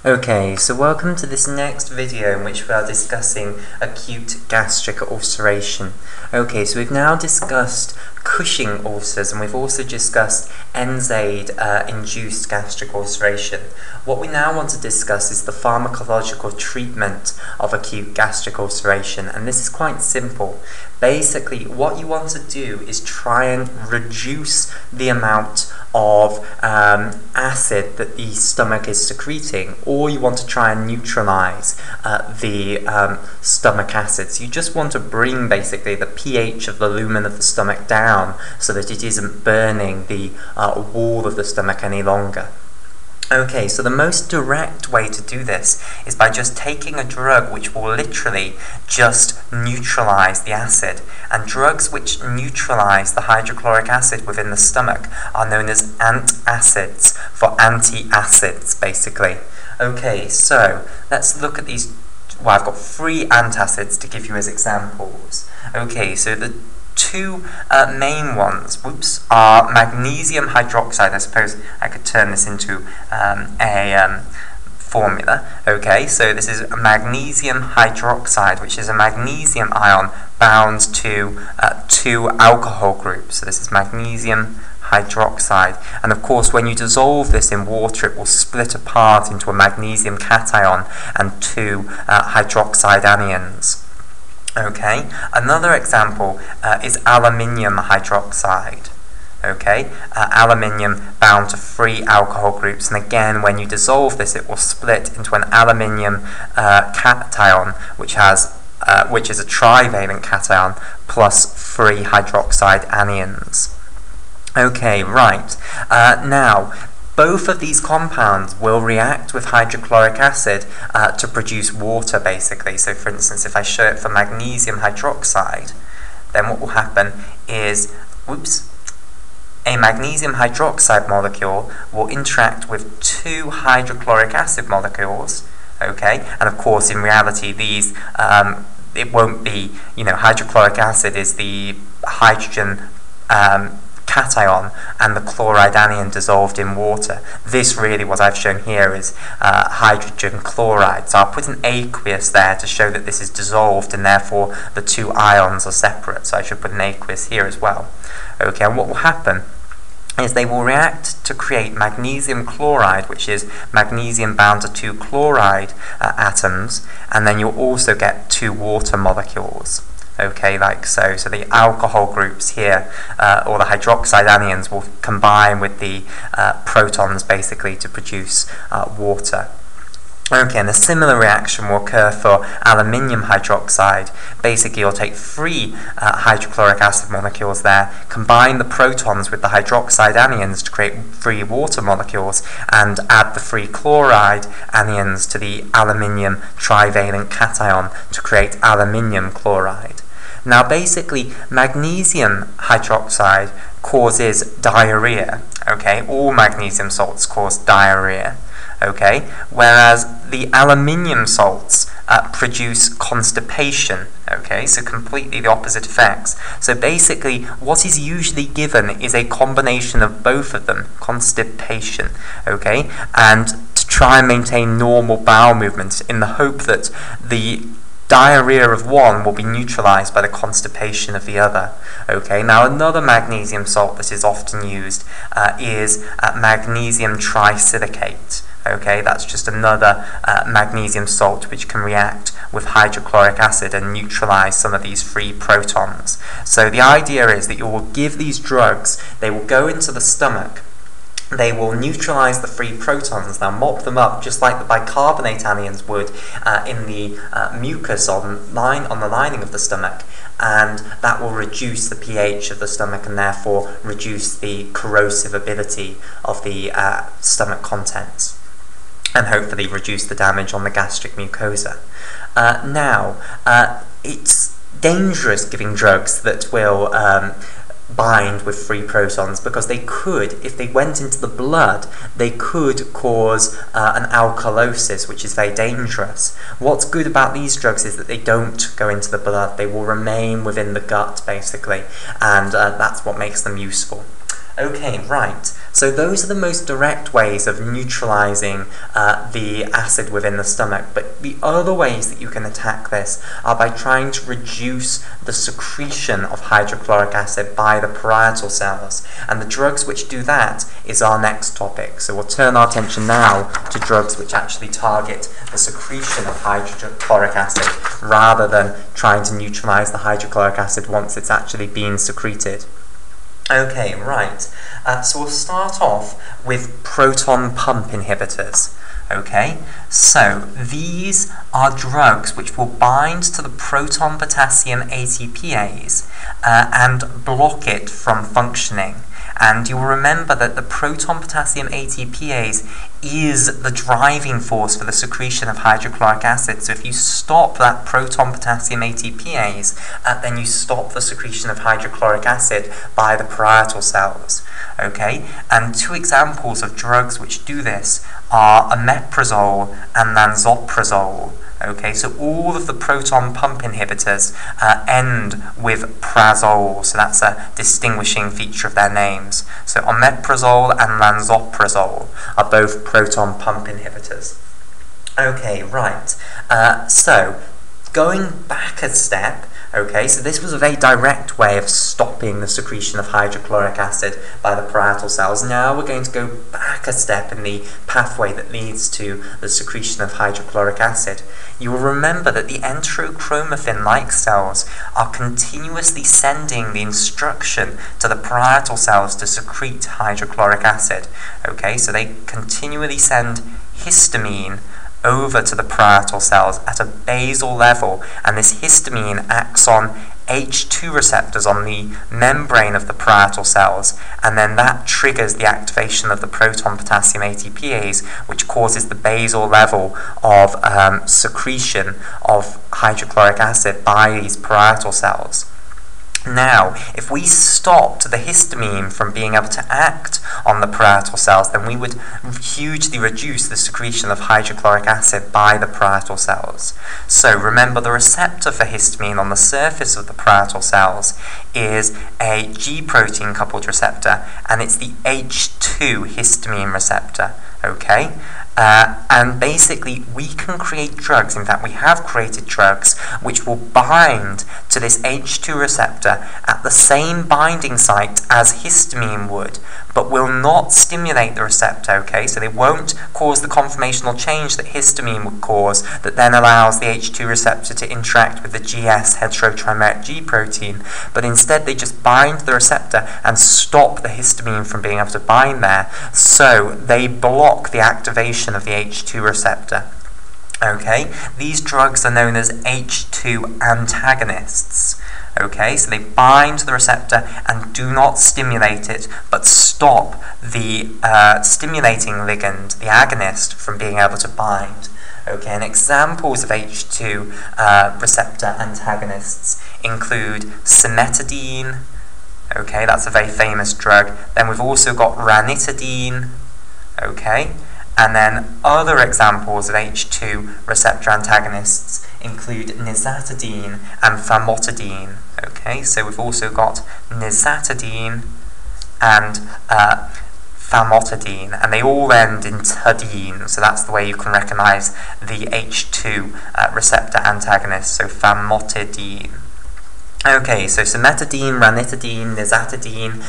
Okay, so welcome to this next video in which we are discussing acute gastric ulceration. Okay, so we've now discussed Cushing ulcers and we've also discussed NSAID induced gastric ulceration. What we now want to discuss is the pharmacological treatment of acute gastric ulceration, and this is quite simple. Basically, what you want to do is try and reduce the amount of acid that the stomach is secreting, or you want to try and neutralize the stomach acids. You just want to bring basically the pH of the lumen of the stomach down so that it isn't burning the wall of the stomach any longer. Okay, so the most direct way to do this is by just taking a drug which will literally just neutralize the acid. And drugs which neutralize the hydrochloric acid within the stomach are known as antacids, for antacids basically. Okay, so let's look at these. Well, I've got 3 antacids to give you as examples. Okay, so the two main ones, are magnesium hydroxide. I suppose I could turn this into a formula. Okay, so this is magnesium hydroxide, which is a magnesium ion bound to 2 alcohol groups. So this is magnesium hydroxide, and of course when you dissolve this in water it will split apart into a magnesium cation and 2 hydroxide anions. Okay, another example is aluminium hydroxide. Okay, aluminium bound to 3 alcohol groups, and again when you dissolve this it will split into an aluminium cation which is a trivalent cation plus 3 hydroxide anions. Okay, right, now both of these compounds will react with hydrochloric acid to produce water basically. So for instance, if I show it for magnesium hydroxide, then what will happen is, a magnesium hydroxide molecule will interact with 2 hydrochloric acid molecules, okay, and of course in reality these, it won't be, hydrochloric acid is the hydrogen cation and the chloride anion dissolved in water. This really, what I've shown here, is hydrogen chloride. So I'll put an aqueous there to show that this is dissolved and therefore the 2 ions are separate. So I should put an aqueous here as well. Okay, and what will happen is they will react to create magnesium chloride, which is magnesium bound to 2 chloride atoms, and then you'll also get 2 water molecules. Okay, like so. So the alcohol groups here, or the hydroxide anions, will combine with the protons basically to produce water. Okay, and a similar reaction will occur for aluminium hydroxide. Basically, you'll take 3 hydrochloric acid molecules there, combine the protons with the hydroxide anions to create 3 water molecules, and add the 3 chloride anions to the aluminium trivalent cation to create aluminium chloride. Now basically, magnesium hydroxide causes diarrhea, okay? All magnesium salts cause diarrhea, okay? Whereas the aluminium salts produce constipation, okay? So completely the opposite effects. So basically, what is usually given is a combination of both of them, constipation, okay? And to try and maintain normal bowel movements in the hope that the diarrhea of one will be neutralized by the constipation of the other. Okay, now another magnesium salt that is often used is magnesium trisilicate. Okay, that's just another magnesium salt which can react with hydrochloric acid and neutralize some of these free protons. So the idea is that you will give these drugs, they will go into the stomach, they will neutralize the free protons, they'll mop them up just like the bicarbonate anions would in the mucus on the lining of the stomach, and that will reduce the pH of the stomach and therefore reduce the corrosive ability of the stomach contents, and hopefully reduce the damage on the gastric mucosa. Now, it's dangerous giving drugs that will bind with free protons, because they could, if they went into the blood, they could cause an alkalosis, which is very dangerous. What's good about these drugs is that they don't go into the blood, they will remain within the gut basically, and that's what makes them useful. Okay, right. So those are the most direct ways of neutralizing the acid within the stomach. But the other ways that you can attack this are by trying to reduce the secretion of hydrochloric acid by the parietal cells. And the drugs which do that is our next topic. So we'll turn our attention now to drugs which actually target the secretion of hydrochloric acid rather than trying to neutralize the hydrochloric acid once it's actually been secreted. Okay, right. So we'll start off with proton pump inhibitors. Okay, so these are drugs which will bind to the proton potassium ATPase and block it from functioning. And you'll remember that the proton potassium ATPase is the driving force for the secretion of hydrochloric acid. So if you stop that proton potassium ATPase, then you stop the secretion of hydrochloric acid by the parietal cells. Okay, and two examples of drugs which do this are omeprazole and lansoprazole. Okay, so all of the proton pump inhibitors end with prazole, so that's a distinguishing feature of their names. So omeprazole and lansoprazole are both proton pump inhibitors. Okay, right. So going back a step, okay, so this was a very direct way of stopping the secretion of hydrochloric acid by the parietal cells. Now we're going to go back a step in the pathway that leads to the secretion of hydrochloric acid. You will remember that the enterochromaffin-like cells are continuously sending the instruction to the parietal cells to secrete hydrochloric acid. Okay, so they continually send histamine over to the parietal cells at a basal level, and this histamine acts on H2 receptors on the membrane of the parietal cells, and then that triggers the activation of the proton potassium ATPase, which causes the basal level of secretion of hydrochloric acid by these parietal cells. Now, if we stopped the histamine from being able to act on the parietal cells, then we would hugely reduce the secretion of hydrochloric acid by the parietal cells. So remember, the receptor for histamine on the surface of the parietal cells is a G protein coupled receptor, and it's the H2 histamine receptor. Okay? And basically we can create drugs, in fact we have created drugs, which will bind to this H2 receptor at the same binding site as histamine would, but will not stimulate the receptor, okay? So they won't cause the conformational change that histamine would cause that then allows the H2 receptor to interact with the GS heterotrimeric G protein, but instead they just bind the receptor and stop the histamine from being able to bind there, so they block the activation of the H2 receptor. Okay, these drugs are known as H2 antagonists. Okay, so they bind the receptor and do not stimulate it, but stop the stimulating ligand, the agonist, from being able to bind. Okay, and examples of H2 receptor antagonists include cimetidine. Okay, that's a very famous drug. Then we've also got ranitidine. Okay, and then other examples of H2 receptor antagonists include nizatidine and famotidine. Okay, so we've also got nizatidine and famotidine, and they all end in tadine, so that's the way you can recognize the H2 receptor antagonist, so famotidine. Okay, so cimetidine, ranitidine, nizatidine,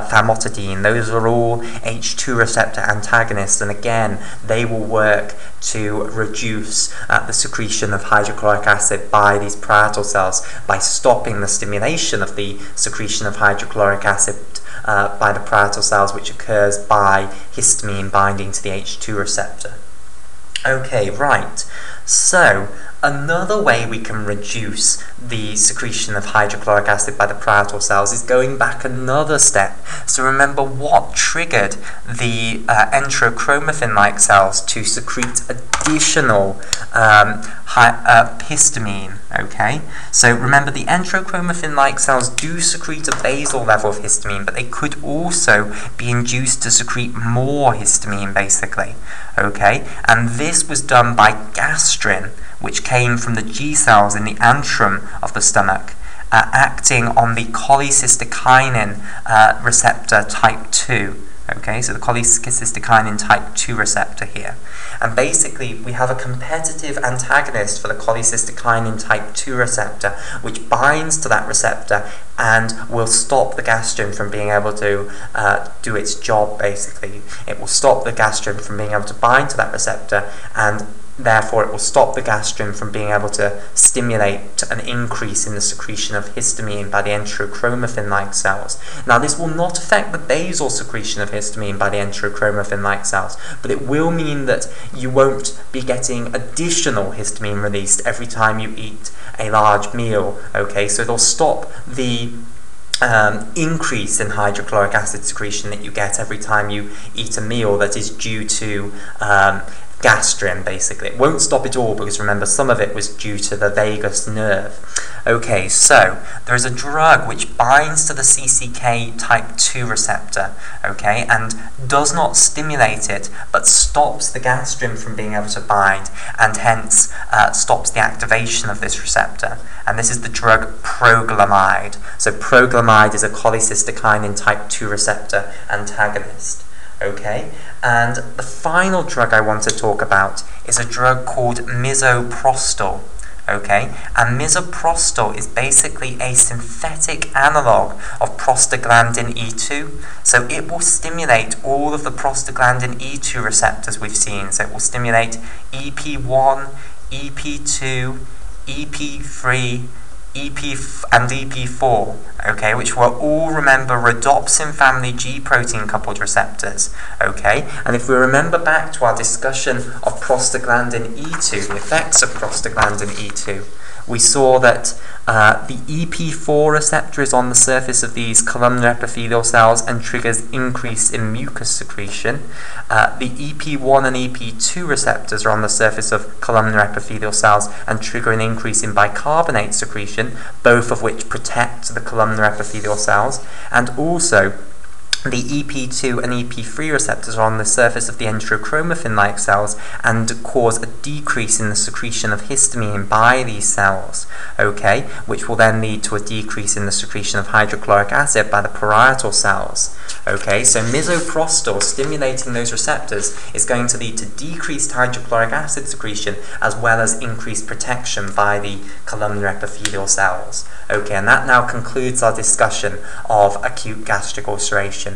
famotidine, those are all H2 receptor antagonists, and again, they will work to reduce the secretion of hydrochloric acid by these parietal cells by stopping the stimulation of the secretion of hydrochloric acid by the parietal cells, which occurs by histamine binding to the H2 receptor. Okay, right. So, another way we can reduce the secretion of hydrochloric acid by the parietal cells is going back another step. So remember what triggered the enterochromaffin-like cells to secrete additional histamine, okay? So remember, the enterochromaffin-like cells do secrete a basal level of histamine, but they could also be induced to secrete more histamine, basically, okay? And this was done by gastrin, which came from the G cells in the antrum of the stomach. acting on the cholecystokinin receptor type 2. Okay, so the cholecystokinin type 2 receptor here. And basically, we have a competitive antagonist for the cholecystokinin type 2 receptor, which binds to that receptor and will stop the gastrin from being able to do its job, basically. It will stop the gastrin from being able to bind to that receptor, and therefore it will stop the gastrin from being able to stimulate an increase in the secretion of histamine by the enterochromaffin-like cells. Now, this will not affect the basal secretion of histamine by the enterochromaffin-like cells, but it will mean that you won't be getting additional histamine released every time you eat a large meal. Okay, so it'll stop the increase in hydrochloric acid secretion that you get every time you eat a meal that is due to Gastrin, basically. It won't stop it all, because remember, some of it was due to the vagus nerve. Okay, so there is a drug which binds to the CCK type 2 receptor, okay, and does not stimulate it, but stops the gastrin from being able to bind, and hence stops the activation of this receptor. And this is the drug proguanide. So proguanide is a cholecystokinin type 2 receptor antagonist. Okay, and the final drug I want to talk about is a drug called misoprostol. Okay, and misoprostol is basically a synthetic analog of prostaglandin E2. So it will stimulate all of the prostaglandin E2 receptors we've seen. So it will stimulate EP1, EP2, EP3, and EP4, okay, which were all, remember, rhodopsin family G protein coupled receptors, okay? And if we remember back to our discussion of prostaglandin E2, the effects of prostaglandin E2, we saw that the EP4 receptor is on the surface of these columnar epithelial cells and triggers increase in mucus secretion. The EP1 and EP2 receptors are on the surface of columnar epithelial cells and trigger an increase in bicarbonate secretion, both of which protect the columnar epithelial cells. And also, the EP2 and EP3 receptors are on the surface of the enterochromaffin-like cells and cause a decrease in the secretion of histamine by these cells, okay, which will then lead to a decrease in the secretion of hydrochloric acid by the parietal cells. Okay, so misoprostol stimulating those receptors is going to lead to decreased hydrochloric acid secretion as well as increased protection by the columnar epithelial cells. Okay, and that now concludes our discussion of acute gastric ulceration.